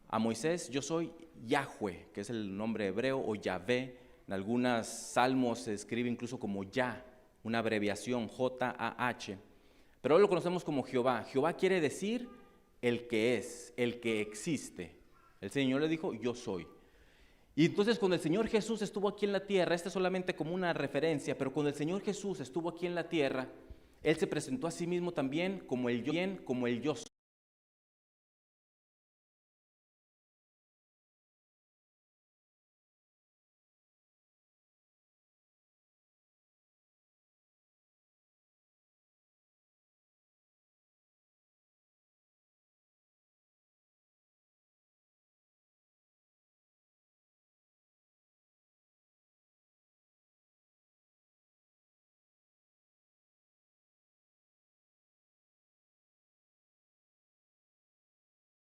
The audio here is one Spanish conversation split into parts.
a Moisés, yo soy Yahweh, que es el nombre hebreo, o Yahvé. En algunos salmos se escribe incluso como Yah, una abreviación, J-A-H. Pero hoy lo conocemos como Jehová. Jehová quiere decir el que es, el que existe. El Señor le dijo, yo soy. Y entonces cuando el Señor Jesús estuvo aquí en la tierra, esta es solamente como una referencia, pero cuando el Señor Jesús estuvo aquí en la tierra, Él se presentó a sí mismo también como el yo soy.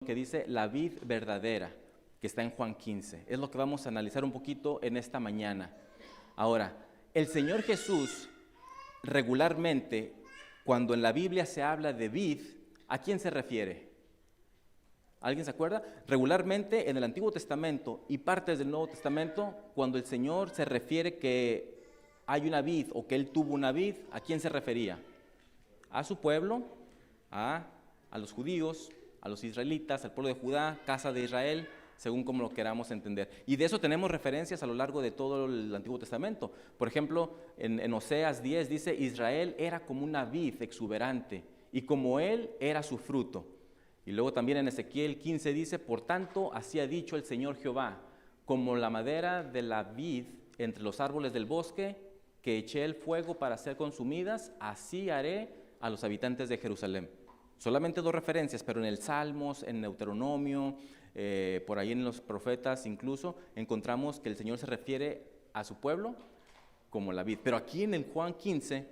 Que dice la vid verdadera, que está en Juan 15. Es lo que vamos a analizar un poquito en esta mañana. Ahora, el Señor Jesús regularmente, cuando en la Biblia se habla de vid, ¿a quién se refiere? ¿Alguien se acuerda? Regularmente en el Antiguo Testamento y partes del Nuevo Testamento, cuando el Señor se refiere que hay una vid o que Él tuvo una vid, ¿a quién se refería? A su pueblo, a los judíos, a los israelitas, al pueblo de Judá, casa de Israel, según como lo queramos entender. Y de eso tenemos referencias a lo largo de todo el Antiguo Testamento. Por ejemplo, en Oseas 10 dice, Israel era como una vid exuberante, y como él era su fruto. Y luego también en Ezequiel 15 dice, por tanto, así ha dicho el Señor Jehová, como la madera de la vid entre los árboles del bosque, que eché el fuego para ser consumidas, así haré a los habitantes de Jerusalén. Solamente dos referencias, pero en el Salmos, en Deuteronomio, por ahí en los profetas incluso, encontramos que el Señor se refiere a su pueblo como la vid. Pero aquí en el Juan 15,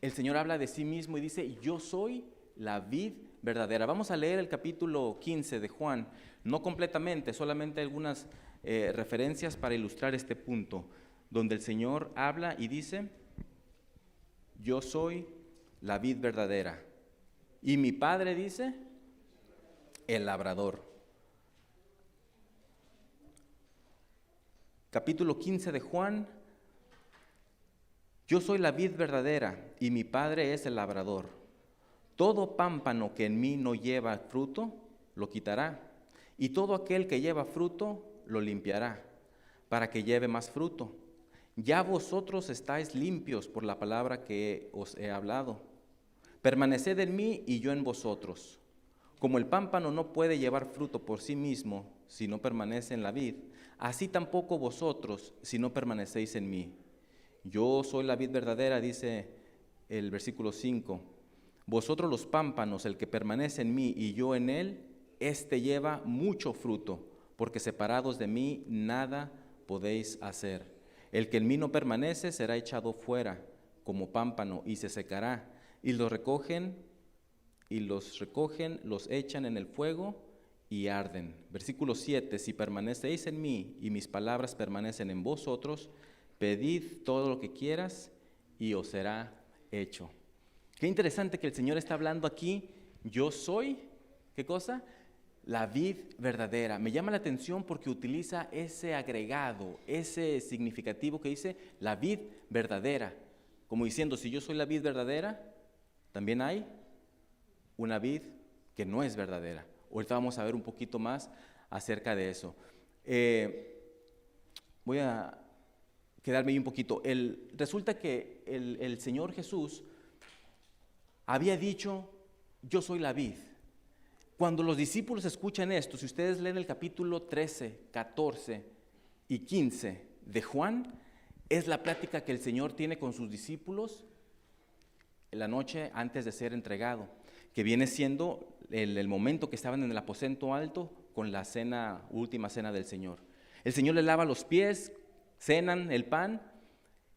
el Señor habla de sí mismo y dice, yo soy la vid verdadera. Vamos a leer el capítulo 15 de Juan, no completamente, solamente algunas referencias para ilustrar este punto, donde el Señor habla y dice, yo soy la vid verdadera. Y mi Padre dice, el labrador. Capítulo 15 de Juan, yo soy la vid verdadera y mi Padre es el labrador. Todo pámpano que en mí no lleva fruto, lo quitará, y todo aquel que lleva fruto, lo limpiará, para que lleve más fruto. Ya vosotros estáis limpios por la palabra que os he hablado. Permaneced en mí y yo en vosotros. Como el pámpano no puede llevar fruto por sí mismo si no permanece en la vid, así tampoco vosotros si no permanecéis en mí. Yo soy la vid verdadera, dice el versículo 5. Vosotros los pámpanos, el que permanece en mí y yo en él, éste lleva mucho fruto, porque separados de mí nada podéis hacer. El que en mí no permanece será echado fuera como pámpano y se secará. Y los recogen, los echan en el fuego y arden. Versículo 7, si permanecéis en mí y mis palabras permanecen en vosotros, pedid todo lo que quieras y os será hecho. Qué interesante que el Señor está hablando aquí, yo soy, ¿qué cosa? La vid verdadera. Me llama la atención porque utiliza ese agregado, ese significativo que dice la vid verdadera. Como diciendo, si yo soy la vid verdadera, también hay una vid que no es verdadera. Ahorita vamos a ver un poquito más acerca de eso. Voy a quedarme ahí un poquito. Resulta que el Señor Jesús había dicho, yo soy la vid. Cuando los discípulos escuchan esto, si ustedes leen el capítulo 13, 14 y 15 de Juan, es la plática que el Señor tiene con sus discípulos la noche antes de ser entregado, que viene siendo el momento que estaban en el aposento alto con la última cena del Señor. El Señor les lava los pies, cenan el pan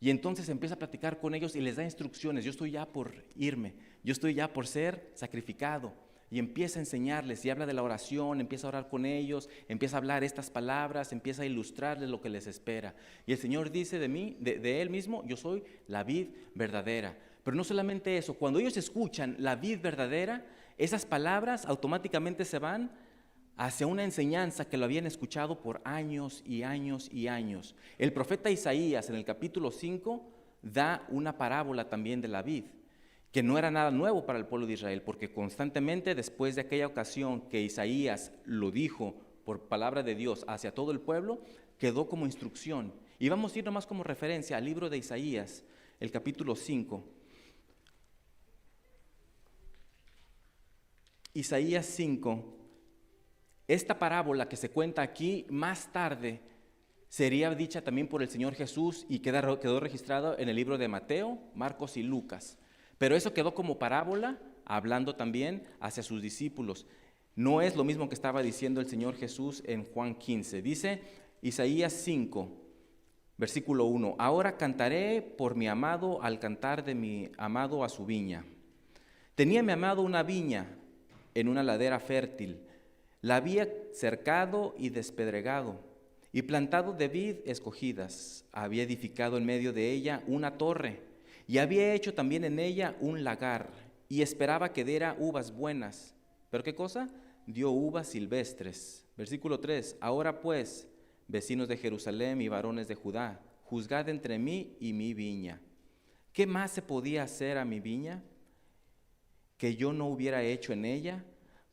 y entonces empieza a platicar con ellos y les da instrucciones. Yo estoy ya por irme, yo estoy ya por ser sacrificado. Y empieza a enseñarles y habla de la oración, empieza a orar con ellos, empieza a hablar estas palabras, empieza a ilustrarles lo que les espera. Y el Señor dice de mí, de Él mismo, yo soy la vid verdadera. Pero no solamente eso, cuando ellos escuchan la vid verdadera, esas palabras automáticamente se van hacia una enseñanza que lo habían escuchado por años y años y años. El profeta Isaías en el capítulo 5 da una parábola también de la vid, que no era nada nuevo para el pueblo de Israel, porque constantemente después de aquella ocasión que Isaías lo dijo por palabra de Dios hacia todo el pueblo, quedó como instrucción. Y vamos a ir nomás como referencia al libro de Isaías, el capítulo 5. Isaías 5. Esta parábola que se cuenta aquí, más tarde sería dicha también por el Señor Jesús y quedó registrado en el libro de Mateo, Marcos y Lucas. Pero eso quedó como parábola, hablando también hacia sus discípulos. No es lo mismo que estaba diciendo el Señor Jesús en Juan 15. Dice Isaías 5, versículo 1. Ahora cantaré por mi amado al cantar de mi amado a su viña. Tenía mi amado una viña en una ladera fértil. La había cercado y despedregado, y plantado de vid escogidas. Había edificado en medio de ella una torre, y había hecho también en ella un lagar, y esperaba que diera uvas buenas. ¿Pero qué cosa? Dio uvas silvestres. Versículo 3. Ahora pues, vecinos de Jerusalén y varones de Judá, juzgad entre mí y mi viña. ¿Qué más se podía hacer a mi viña que yo no hubiera hecho en ella?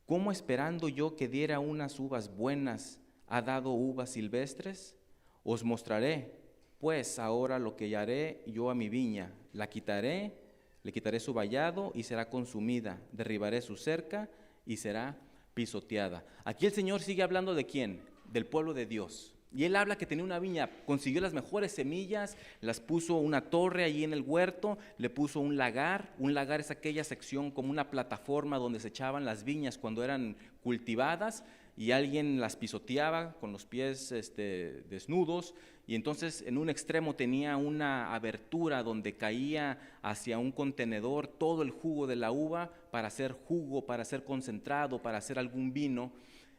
¿Cómo esperando yo que diera unas uvas buenas, ha dado uvas silvestres? Os mostraré, pues, ahora lo que haré yo a mi viña. La quitaré, le quitaré su vallado y será consumida. Derribaré su cerca y será pisoteada. Aquí el Señor sigue hablando ¿de quién? Del pueblo de Dios. Y Él habla que tenía una viña, consiguió las mejores semillas, las puso una torre allí en el huerto, le puso un lagar. Un lagar es aquella sección como una plataforma donde se echaban las viñas cuando eran cultivadas y alguien las pisoteaba con los pies desnudos, y entonces en un extremo tenía una abertura donde caía hacia un contenedor todo el jugo de la uva para hacer jugo, para hacer concentrado, para hacer algún vino.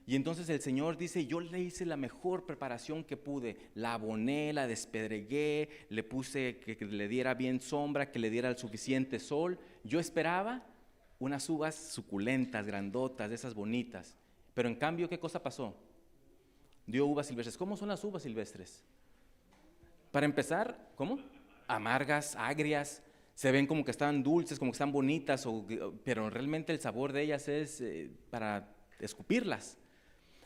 Y entonces el Señor dice, yo le hice la mejor preparación que pude, la aboné, la despedregué, le puse que le diera bien sombra, que le diera el suficiente sol. Yo esperaba unas uvas suculentas, grandotas, de esas bonitas. Pero en cambio, ¿qué cosa pasó? Dio uvas silvestres. ¿Cómo son las uvas silvestres? Para empezar, ¿cómo? Amargas, agrias, se ven como que están dulces, como que están bonitas, pero realmente el sabor de ellas es para escupirlas.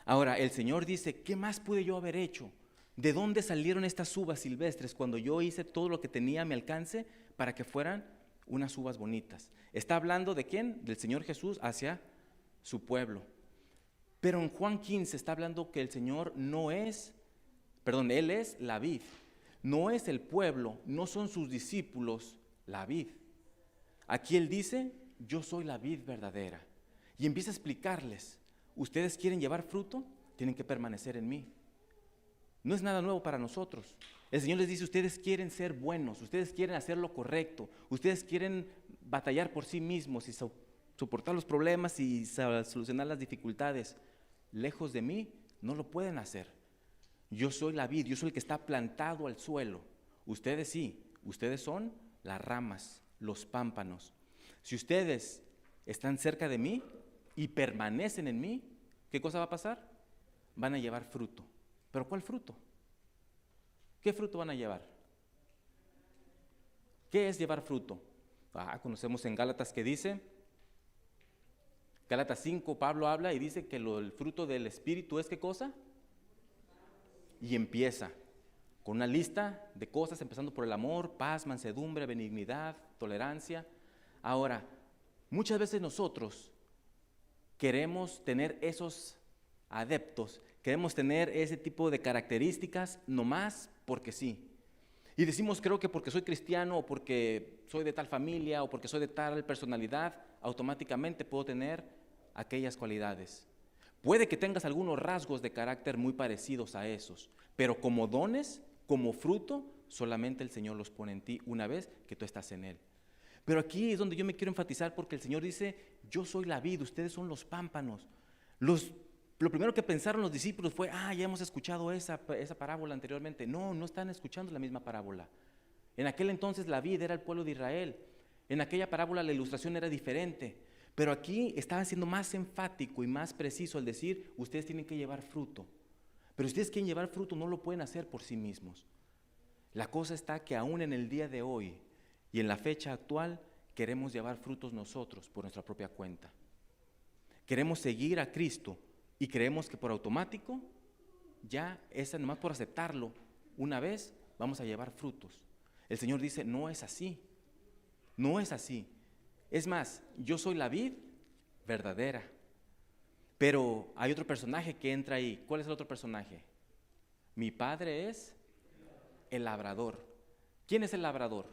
Ahora, el Señor dice, ¿qué más pude yo haber hecho? ¿De dónde salieron estas uvas silvestres cuando yo hice todo lo que tenía a mi alcance para que fueran unas uvas bonitas? Está hablando ¿de quién? Del Señor Jesús hacia su pueblo. Pero en Juan 15 está hablando que el Señor Él es la vid. No es el pueblo, no son sus discípulos la vid. Aquí Él dice, yo soy la vid verdadera. Y empieza a explicarles, ustedes quieren llevar fruto, tienen que permanecer en mí. No es nada nuevo para nosotros. El Señor les dice, ustedes quieren ser buenos, ustedes quieren hacer lo correcto, ustedes quieren batallar por sí mismos y soportar los problemas y solucionar las dificultades. Lejos de mí no lo pueden hacer. Yo soy la vid, yo soy el que está plantado al suelo. Ustedes sí, ustedes son las ramas, los pámpanos. Si ustedes están cerca de mí y permanecen en mí, ¿qué cosa va a pasar? Van a llevar fruto. ¿Pero cuál fruto? ¿Qué fruto van a llevar? ¿Qué es llevar fruto? Conocemos en Gálatas que dice, Gálatas 5, Pablo habla y dice que el fruto del Espíritu es ¿qué cosa? Y empieza con una lista de cosas, empezando por el amor, paz, mansedumbre, benignidad, tolerancia. Ahora, muchas veces nosotros queremos tener esos adeptos, queremos tener ese tipo de características nomás porque sí. Y decimos, creo que porque soy cristiano o porque soy de tal familia o porque soy de tal personalidad, automáticamente puedo tener aquellas cualidades. Puede que tengas algunos rasgos de carácter muy parecidos a esos, pero como dones, como fruto, solamente el Señor los pone en ti una vez que tú estás en Él. Pero aquí es donde yo me quiero enfatizar, porque el Señor dice, yo soy la vid, ustedes son los pámpanos. Lo primero que pensaron los discípulos fue, ya hemos escuchado esa parábola anteriormente. No están escuchando la misma parábola. En aquel entonces la vid era el pueblo de Israel. En aquella parábola la ilustración era diferente. Pero aquí estaba siendo más enfático y más preciso al decir, ustedes tienen que llevar fruto. Pero ustedes quieren llevar fruto, no lo pueden hacer por sí mismos. La cosa está que aún en el día de hoy y en la fecha actual, queremos llevar frutos nosotros por nuestra propia cuenta. Queremos seguir a Cristo y creemos que por automático, ya es nomás por aceptarlo una vez, vamos a llevar frutos. El Señor dice, no es así, no es así. Es más, yo soy la vid verdadera, pero hay otro personaje que entra ahí. ¿Cuál es el otro personaje? Mi Padre es el labrador. ¿Quién es el labrador?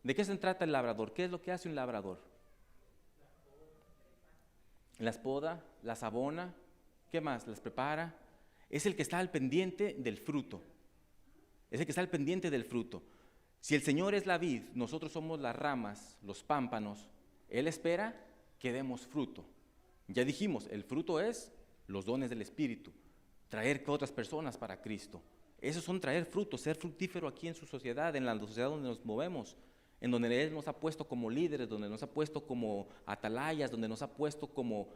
¿De qué se trata el labrador? ¿Qué es lo que hace un labrador? Las poda, las abona, ¿qué más? Las prepara. Es el que está al pendiente del fruto. Es el que está al pendiente del fruto. Si el Señor es la vid, nosotros somos las ramas, los pámpanos, Él espera que demos fruto. Ya dijimos, el fruto es los dones del Espíritu, traer a otras personas para Cristo. Esos son traer frutos, ser fructífero aquí en su sociedad, en la sociedad donde nos movemos, en donde Él nos ha puesto como líderes, donde nos ha puesto como atalayas, donde nos ha puesto como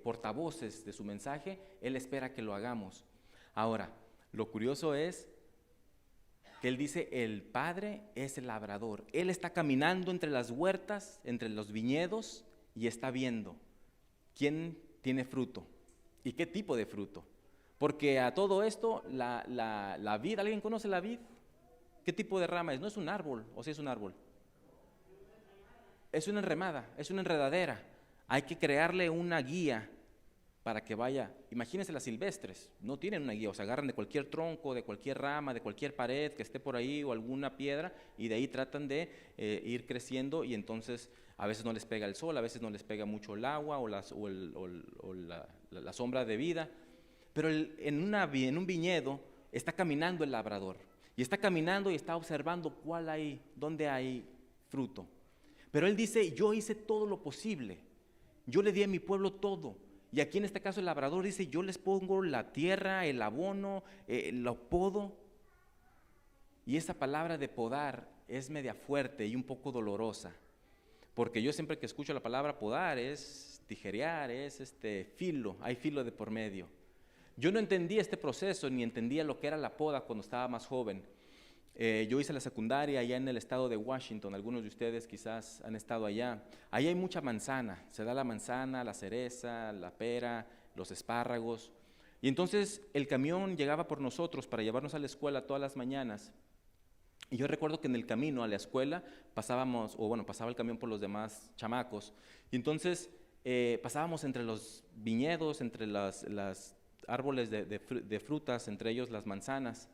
portavoces de su mensaje. Él espera que lo hagamos. Ahora, lo curioso es que Él dice, el Padre es el labrador. Él está caminando entre las huertas, entre los viñedos, y está viendo quién tiene fruto y qué tipo de fruto. Porque a todo esto, la vid, ¿alguien conoce la vid? ¿Qué tipo de rama es? No es un árbol, ¿o sí es un árbol? Es una enramada, es una enredadera. Hay que crearle una guía para que vaya. Imagínense las silvestres, no tienen una guía, o sea, agarran de cualquier tronco, de cualquier rama, de cualquier pared que esté por ahí o alguna piedra, y de ahí tratan de ir creciendo, y entonces a veces no les pega el sol, a veces no les pega mucho el agua o la sombra de vida. Pero en un viñedo está caminando el labrador, y está caminando y está observando dónde hay fruto. Pero él dice, yo hice todo lo posible, yo le di a mi pueblo todo. Y aquí en este caso el labrador dice, yo les pongo la tierra, el abono, lo podo. Y esa palabra de podar es media fuerte y un poco dolorosa, porque yo siempre que escucho la palabra podar es tijerear, es filo, hay filo de por medio. Yo no entendía este proceso ni entendía lo que era la poda cuando estaba más joven. Yo hice la secundaria allá en el estado de Washington, algunos de ustedes quizás han estado allá. Ahí hay mucha manzana, se da la manzana, la cereza, la pera, los espárragos. Y entonces el camión llegaba por nosotros para llevarnos a la escuela todas las mañanas. Y yo recuerdo que en el camino a la escuela pasaba el camión por los demás chamacos. Y entonces pasábamos entre los viñedos, entre las árboles de frutas, entre ellos las manzanas.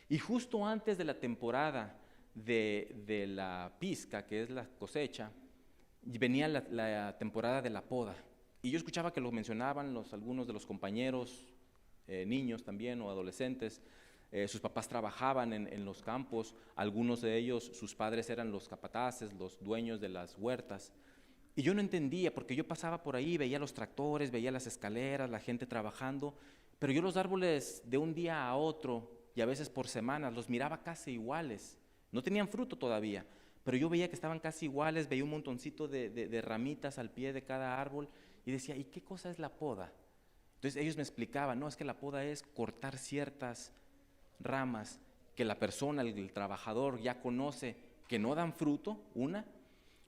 Y justo antes de la temporada de la pizca, que es la cosecha, venía la temporada de la poda. Y yo escuchaba que lo mencionaban algunos de los compañeros, niños también o adolescentes. Sus papás trabajaban en los campos, algunos de ellos, sus padres eran los capataces, los dueños de las huertas. Y yo no entendía, porque yo pasaba por ahí, veía los tractores, veía las escaleras, la gente trabajando, pero yo los árboles de un día a otro, y a veces por semanas, los miraba casi iguales. No tenían fruto todavía, pero yo veía que estaban casi iguales, veía un montoncito de ramitas al pie de cada árbol, y decía, ¿y qué cosa es la poda? Entonces ellos me explicaban, no, es que la poda es cortar ciertas ramas que la persona, el trabajador ya conoce que no dan fruto,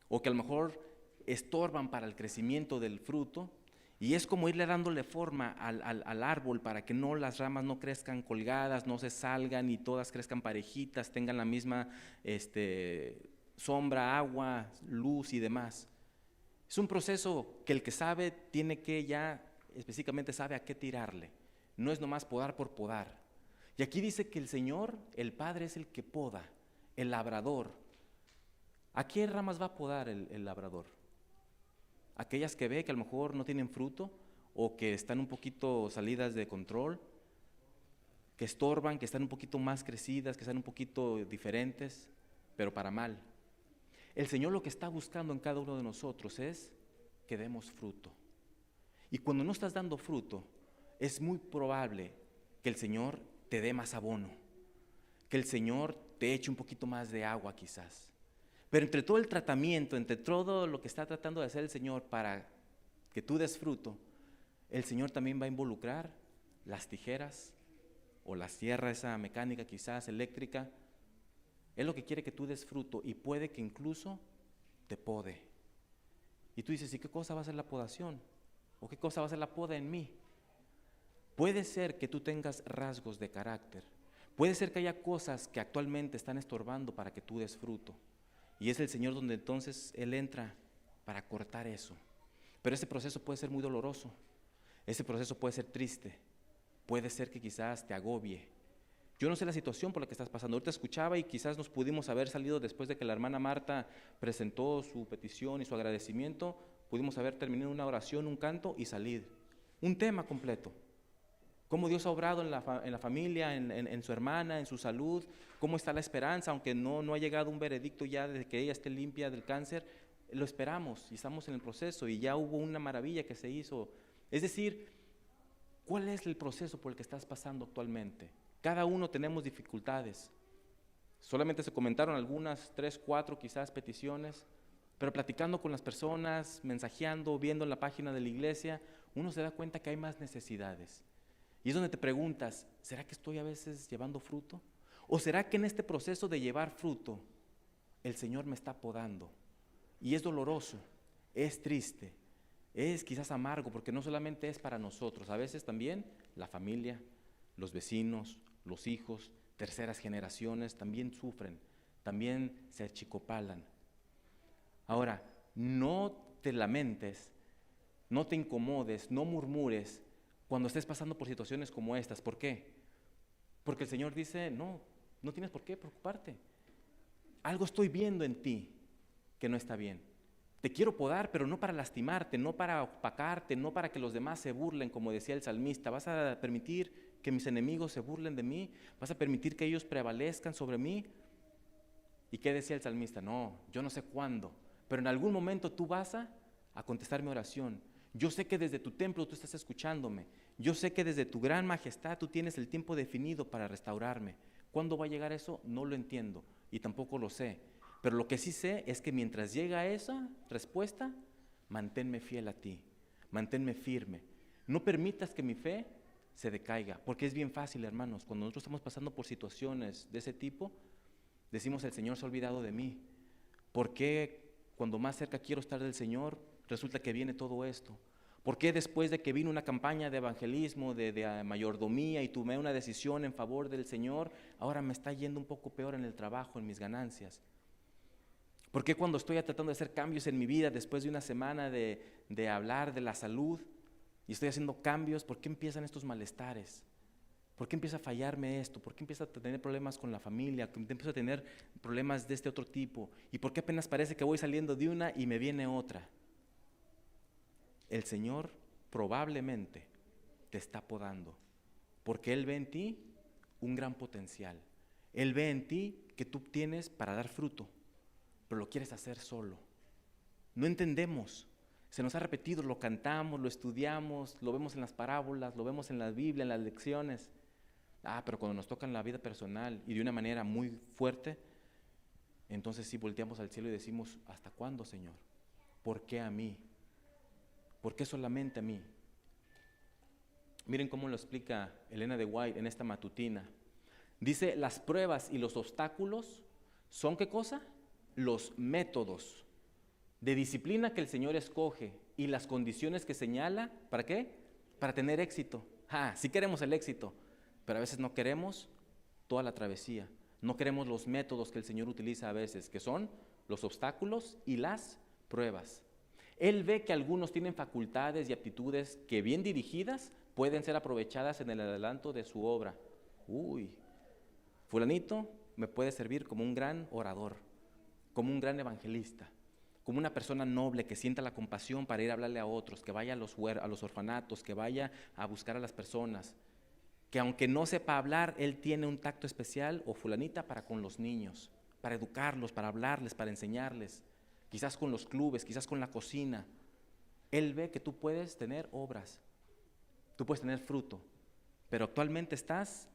o que a lo mejor estorban para el crecimiento del fruto, y es como irle dándole forma al árbol para que las ramas no crezcan colgadas, no se salgan y todas crezcan parejitas, tengan la misma sombra, agua, luz y demás. Es un proceso que el que sabe tiene que ya específicamente sabe a qué tirarle, no es nomás podar por podar. Y aquí dice que el Señor, el Padre, es el que poda, el labrador. ¿A qué ramas va a podar el labrador? Aquellas que ve que a lo mejor no tienen fruto o que están un poquito salidas de control, que estorban, que están un poquito más crecidas, que están un poquito diferentes, pero para mal. El Señor lo que está buscando en cada uno de nosotros es que demos fruto. Y cuando no estás dando fruto, es muy probable que el Señor te dé más abono, que el Señor te eche un poquito más de agua quizás. Pero entre todo el tratamiento, entre todo lo que está tratando de hacer el Señor para que tú des fruto, el Señor también va a involucrar las tijeras o la sierra esa mecánica quizás eléctrica. Él lo que quiere que tú des fruto y puede que incluso te pode. Y tú dices, ¿y qué cosa va a ser la podación? ¿O qué cosa va a ser la poda en mí? Puede ser que tú tengas rasgos de carácter. Puede ser que haya cosas que actualmente están estorbando para que tú des fruto. Y es el Señor donde entonces Él entra para cortar eso. Pero ese proceso puede ser muy doloroso. Ese proceso puede ser triste. Puede ser que quizás te agobie. Yo no sé la situación por la que estás pasando. Ahorita escuchaba y quizás nos pudimos haber salido después de que la hermana Marta presentó su petición y su agradecimiento. Pudimos haber terminado una oración, un canto y salir. Un tema completo. Cómo Dios ha obrado en la familia, en su hermana, en su salud, cómo está la esperanza, aunque no ha llegado un veredicto ya de que ella esté limpia del cáncer, lo esperamos y estamos en el proceso y ya hubo una maravilla que se hizo. Es decir, ¿cuál es el proceso por el que estás pasando actualmente? Cada uno tenemos dificultades. Solamente se comentaron algunas, 3, 4 quizás peticiones, pero platicando con las personas, mensajeando, viendo en la página de la iglesia, uno se da cuenta que hay más necesidades. Y es donde te preguntas, ¿será que estoy a veces llevando fruto? ¿O será que en este proceso de llevar fruto, el Señor me está podando? Y es doloroso, es triste, es quizás amargo, porque no solamente es para nosotros, a veces también la familia, los vecinos, los hijos, terceras generaciones también sufren, también se achicopalan. Ahora, no te lamentes, no te incomodes, no murmures cuando estés pasando por situaciones como estas. ¿Por qué? Porque el Señor dice, no tienes por qué preocuparte. Algo estoy viendo en ti que no está bien. Te quiero podar, pero no para lastimarte, no para opacarte, no para que los demás se burlen, como decía el salmista. ¿Vas a permitir que mis enemigos se burlen de mí? ¿Vas a permitir que ellos prevalezcan sobre mí? ¿Y qué decía el salmista? No, yo no sé cuándo, pero en algún momento tú vas a contestar mi oración. Yo sé que desde tu templo tú estás escuchándome. Yo sé que desde tu gran majestad tú tienes el tiempo definido para restaurarme. ¿Cuándo va a llegar eso? No lo entiendo y tampoco lo sé. Pero lo que sí sé es que mientras llega esa respuesta, manténme fiel a ti, manténme firme. No permitas que mi fe se decaiga, porque es bien fácil, hermanos, cuando nosotros estamos pasando por situaciones de ese tipo, decimos, el Señor se ha olvidado de mí. ¿Por qué cuando más cerca quiero estar del Señor, resulta que viene todo esto? ¿Por qué después de que vino una campaña de evangelismo, de mayordomía y tomé una decisión en favor del Señor, ahora me está yendo un poco peor en el trabajo, en mis ganancias? ¿Por qué cuando estoy tratando de hacer cambios en mi vida después de una semana de hablar de la salud y estoy haciendo cambios, por qué empiezan estos malestares? ¿Por qué empieza a fallarme esto? ¿Por qué empiezo a tener problemas con la familia? ¿Por qué empiezo a tener problemas de este otro tipo? ¿Y por qué apenas parece que voy saliendo de una y me viene otra? El Señor probablemente te está podando, porque Él ve en ti un gran potencial. Él ve en ti que tú tienes para dar fruto, pero lo quieres hacer solo. No entendemos. Se nos ha repetido, lo cantamos, lo estudiamos, lo vemos en las parábolas, lo vemos en la Biblia, en las lecciones. Pero cuando nos toca en la vida personal y de una manera muy fuerte, entonces sí volteamos al cielo y decimos, ¿hasta cuándo, Señor? ¿Por qué a mí? ¿Por qué solamente a mí? Miren cómo lo explica Elena de White en esta matutina. Dice, las pruebas y los obstáculos son, ¿qué cosa? Los métodos de disciplina que el Señor escoge y las condiciones que señala, ¿para qué? Para tener éxito. Sí queremos el éxito, pero a veces no queremos toda la travesía. No queremos los métodos que el Señor utiliza a veces, que son los obstáculos y las pruebas. Él ve que algunos tienen facultades y aptitudes que bien dirigidas pueden ser aprovechadas en el adelanto de su obra. Fulanito me puede servir como un gran orador, como un gran evangelista, como una persona noble que sienta la compasión para ir a hablarle a otros, que vaya a los orfanatos, que vaya a buscar a las personas, que aunque no sepa hablar, él tiene un tacto especial, o fulanita, para con los niños, para educarlos, para hablarles, para enseñarles, quizás con los clubes, quizás con la cocina. Él ve que tú puedes tener obras, tú puedes tener fruto, pero actualmente estás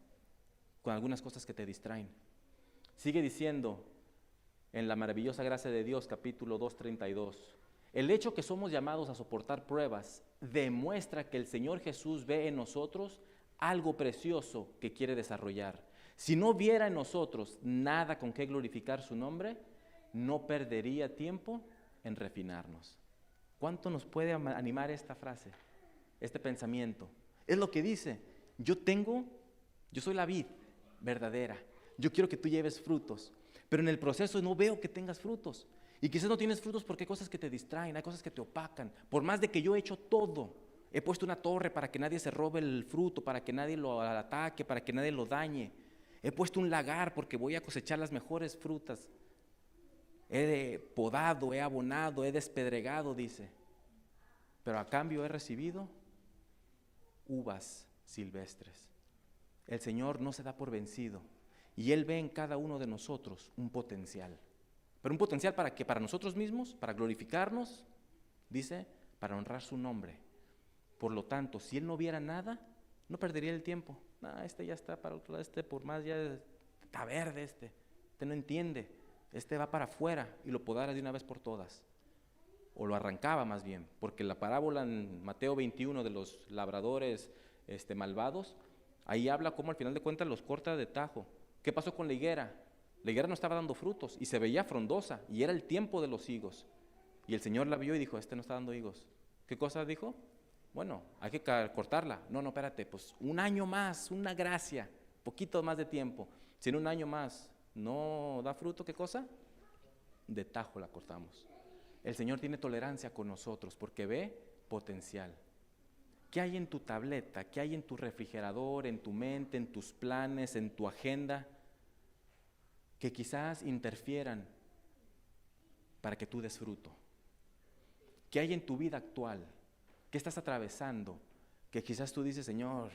con algunas cosas que te distraen. Sigue diciendo en La maravillosa gracia de Dios, capítulo 2:32. El hecho que somos llamados a soportar pruebas demuestra que el Señor Jesús ve en nosotros algo precioso que quiere desarrollar. Si no viera en nosotros nada con que glorificar su nombre, no perdería tiempo en refinarnos. ¿Cuánto nos puede animar esta frase, este pensamiento? Es lo que dice, yo soy la vid verdadera, yo quiero que tú lleves frutos, pero en el proceso no veo que tengas frutos. Y quizás no tienes frutos porque hay cosas que te distraen, hay cosas que te opacan. Por más de que yo he hecho todo, he puesto una torre para que nadie se robe el fruto, para que nadie lo ataque, para que nadie lo dañe. He puesto un lagar porque voy a cosechar las mejores frutas. He podado, he abonado, he despedregado, dice. Pero a cambio he recibido uvas silvestres. El Señor no se da por vencido y Él ve en cada uno de nosotros un potencial. Pero un potencial para que para nosotros mismos, para glorificarnos, dice, para honrar su nombre. Por lo tanto, si Él no viera nada, no perdería el tiempo. Este ya está para otro lado, por más ya está verde este no entiende, va para afuera y lo podara de una vez por todas. O lo arrancaba más bien, porque la parábola en Mateo 21 de los labradores malvados, ahí habla cómo al final de cuentas los corta de tajo. ¿Qué pasó con la higuera? La higuera no estaba dando frutos y se veía frondosa y era el tiempo de los higos. Y el Señor la vio y dijo, no está dando higos. ¿Qué cosa dijo? Bueno, hay que cortarla. No, espérate, pues un año más, una gracia, poquito más de tiempo. Si en un año más no da fruto, ¿qué cosa? De tajo la cortamos. El Señor tiene tolerancia con nosotros porque ve potencial. ¿Qué hay en tu tableta? ¿Qué hay en tu refrigerador, en tu mente, en tus planes, en tu agenda? Que quizás interfieran para que tú des fruto. ¿Qué hay en tu vida actual? ¿Qué estás atravesando? Que quizás tú dices, Señor,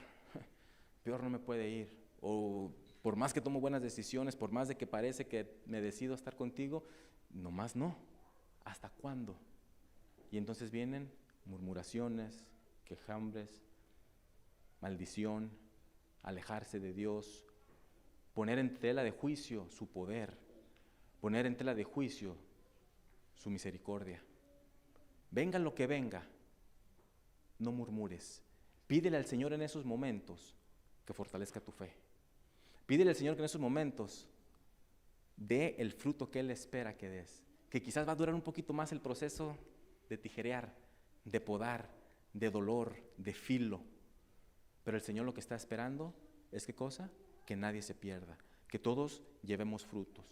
peor no me puede ir. O por más que tomo buenas decisiones, por más de que parece que me decido a estar contigo, nomás no. ¿Hasta cuándo? Y entonces vienen murmuraciones, quejambres, maldición, alejarse de Dios, poner en tela de juicio su poder, poner en tela de juicio su misericordia. Venga lo que venga, no murmures. Pídele al Señor en esos momentos que fortalezca tu fe. Pídele al Señor que en esos momentos dé el fruto que Él espera que des. Que quizás va a durar un poquito más el proceso de tijerear, de podar, de dolor, de filo. Pero el Señor lo que está esperando es ¿qué cosa? Que nadie se pierda, que todos llevemos frutos.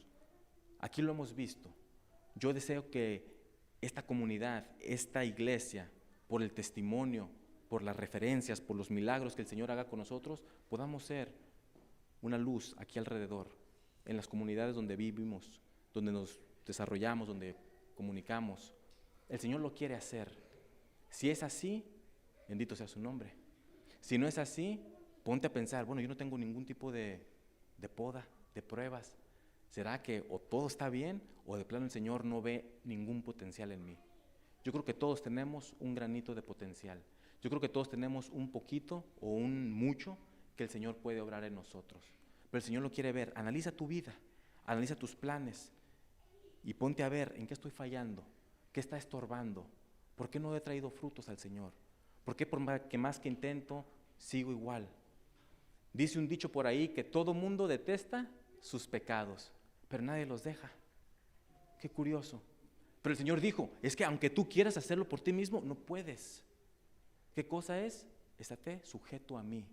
Aquí lo hemos visto. Yo deseo que esta comunidad, esta iglesia, por el testimonio, por las referencias, por los milagros que el Señor haga con nosotros, podamos ser una luz aquí alrededor, en las comunidades donde vivimos, donde nos desarrollamos, donde comunicamos. El Señor lo quiere hacer. Si es así, bendito sea su nombre. Si no es así, ponte a pensar, bueno, yo no tengo ningún tipo de poda, de pruebas. ¿Será que o todo está bien o de plano el Señor no ve ningún potencial en mí? Yo creo que todos tenemos un granito de potencial. Yo creo que todos tenemos un poquito o un mucho que el Señor puede obrar en nosotros. Pero el Señor lo quiere ver. Analiza tu vida, analiza tus planes y ponte a ver en qué estoy fallando, qué está estorbando, por qué no he traído frutos al Señor, por qué por más que intento sigo igual. Dice un dicho por ahí que todo mundo detesta sus pecados, pero nadie los deja. Qué curioso. Pero el Señor dijo, es que aunque tú quieras hacerlo por ti mismo, no puedes. ¿Qué cosa es? Estate sujeto a mí.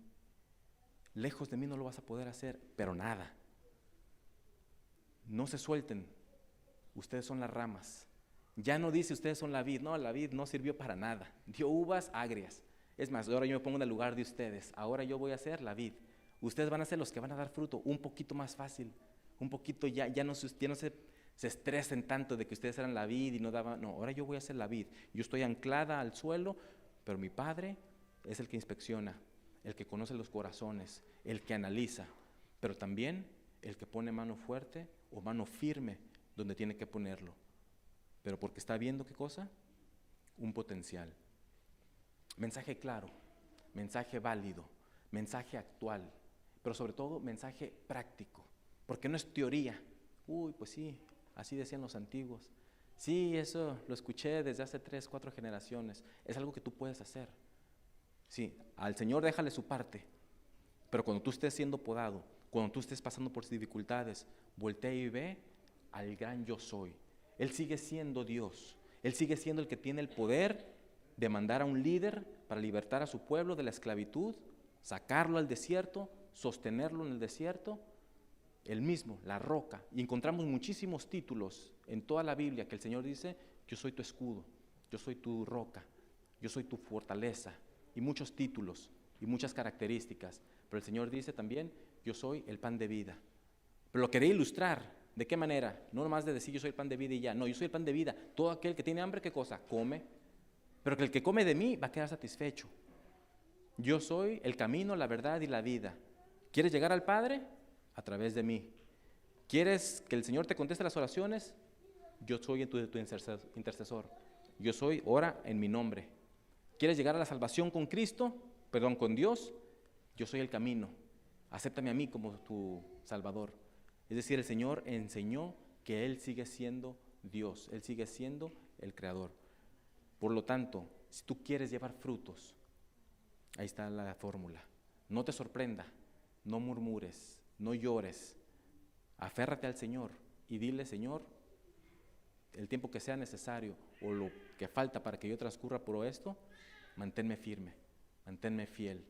Lejos de mí no lo vas a poder hacer, pero nada. No se suelten. Ustedes son las ramas. Ya no dice ustedes son la vid. No, la vid no sirvió para nada. Dio uvas agrias. Es más, ahora yo me pongo en el lugar de ustedes. Ahora yo voy a ser la vid. Ustedes van a ser los que van a dar fruto un poquito más fácil. Un poquito ya no se estresen tanto de que ustedes eran la vid y no daban. No, ahora yo voy a ser la vid. Yo estoy anclada al suelo, pero mi Padre es el que inspecciona, el que conoce los corazones, el que analiza, pero también el que pone mano fuerte o mano firme donde tiene que ponerlo. Pero porque está viendo ¿qué cosa? Un potencial. Mensaje claro, mensaje válido, mensaje actual, pero sobre todo mensaje práctico, porque no es teoría. Pues sí, así decían los antiguos. Sí, eso lo escuché desde hace 3, 4 generaciones. Es algo que tú puedes hacer. Sí, al Señor déjale su parte, pero cuando tú estés siendo podado, cuando tú estés pasando por dificultades, voltea y ve al gran yo soy. Él sigue siendo Dios. Él sigue siendo el que tiene el poder de mandar a un líder para libertar a su pueblo de la esclavitud, sacarlo al desierto, sostenerlo en el desierto. Él mismo, la roca. Y encontramos muchísimos títulos en toda la Biblia que el Señor dice: yo soy tu escudo, yo soy tu roca, yo soy tu fortaleza. Y muchos títulos y muchas características. Pero el Señor dice también: yo soy el pan de vida. Pero lo quería ilustrar. ¿De qué manera? No nomás de decir yo soy el pan de vida y ya. No, yo soy el pan de vida. Todo aquel que tiene hambre, ¿qué cosa? Come. Pero que el que come de mí va a quedar satisfecho. Yo soy el camino, la verdad y la vida. ¿Quieres llegar al Padre? A través de mí. ¿Quieres que el Señor te conteste las oraciones? Yo soy tu intercesor. Yo soy, ora en mi nombre. ¿Quieres llegar a la salvación con Cristo? Perdón, con Dios. Yo soy el camino. Acéptame a mí como tu Salvador. Es decir, el Señor enseñó que Él sigue siendo Dios. Él sigue siendo el Creador. Por lo tanto, si tú quieres llevar frutos, ahí está la fórmula. No te sorprenda, no murmures, no llores. Aférrate al Señor y dile: Señor, el tiempo que sea necesario o lo que falta para que yo transcurra por esto, manténme firme, manténme fiel.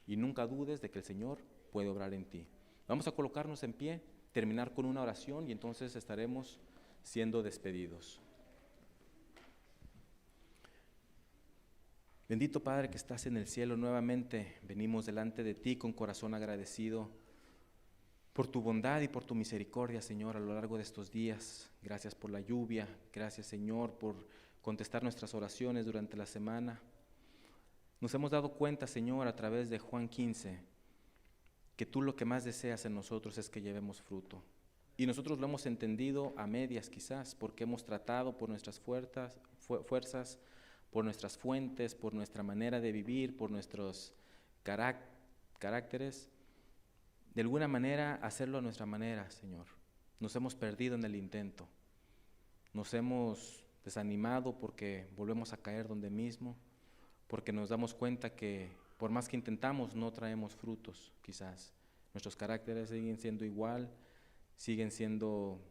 Y nunca dudes de que el Señor puede obrar en ti. Vamos a colocarnos en pie, terminar con una oración y entonces estaremos siendo despedidos. Bendito Padre que estás en el cielo, nuevamente venimos delante de ti con corazón agradecido por tu bondad y por tu misericordia, Señor, a lo largo de estos días. Gracias por la lluvia, gracias, Señor, por contestar nuestras oraciones durante la semana. Nos hemos dado cuenta, Señor, a través de Juan 15, que tú lo que más deseas en nosotros es que llevemos fruto. Y nosotros lo hemos entendido a medias quizás, porque hemos tratado por nuestras fuerzas, por nuestras fuentes, por nuestra manera de vivir, por nuestros caracteres, de alguna manera hacerlo a nuestra manera, Señor. Nos hemos perdido en el intento, nos hemos desanimado porque volvemos a caer donde mismo, porque nos damos cuenta que por más que intentamos no traemos frutos quizás. Nuestros caracteres siguen siendo igual, siguen siendo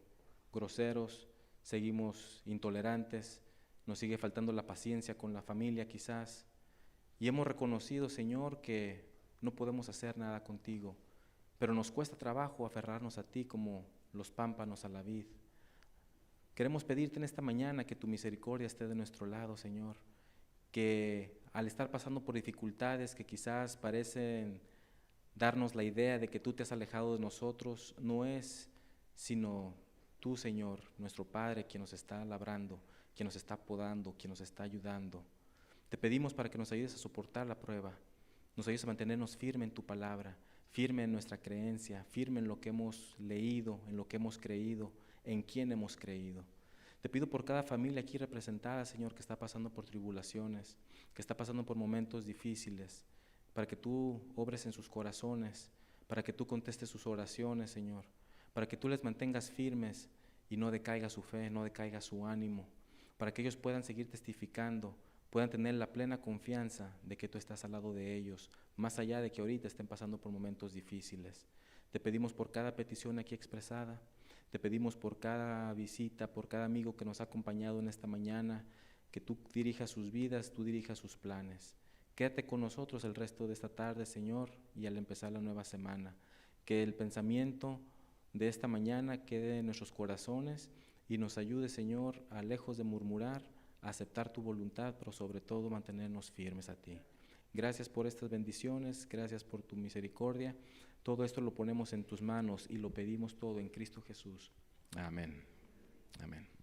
groseros, seguimos intolerantes, nos sigue faltando la paciencia con la familia quizás. Y hemos reconocido, Señor, que no podemos hacer nada contigo, pero nos cuesta trabajo aferrarnos a ti como los pámpanos a la vid. Queremos pedirte en esta mañana que tu misericordia esté de nuestro lado, Señor, que al estar pasando por dificultades que quizás parecen darnos la idea de que tú te has alejado de nosotros, no es sino tú, Señor, nuestro Padre, quien nos está labrando, quien nos está podando, quien nos está ayudando. Te pedimos para que nos ayudes a soportar la prueba, nos ayudes a mantenernos firme en tu palabra, firme en nuestra creencia, firme en lo que hemos leído, en lo que hemos creído, en quién hemos creído. Te pido por cada familia aquí representada, Señor, que está pasando por tribulaciones, que está pasando por momentos difíciles, para que tú obres en sus corazones, para que tú contestes sus oraciones, Señor, para que tú les mantengas firmes y no decaiga su fe, no decaiga su ánimo, para que ellos puedan seguir testificando, puedan tener la plena confianza de que tú estás al lado de ellos, más allá de que ahorita estén pasando por momentos difíciles. Te pedimos por cada petición aquí expresada, te pedimos por cada visita, por cada amigo que nos ha acompañado en esta mañana, que tú dirijas sus vidas, tú dirijas sus planes. Quédate con nosotros el resto de esta tarde, Señor, y al empezar la nueva semana. Que el pensamiento de esta mañana quede en nuestros corazones y nos ayude, Señor, a lejos de murmurar, a aceptar tu voluntad, pero sobre todo mantenernos firmes a ti. Gracias por estas bendiciones, gracias por tu misericordia. Todo esto lo ponemos en tus manos y lo pedimos todo en Cristo Jesús. Amén. Amén.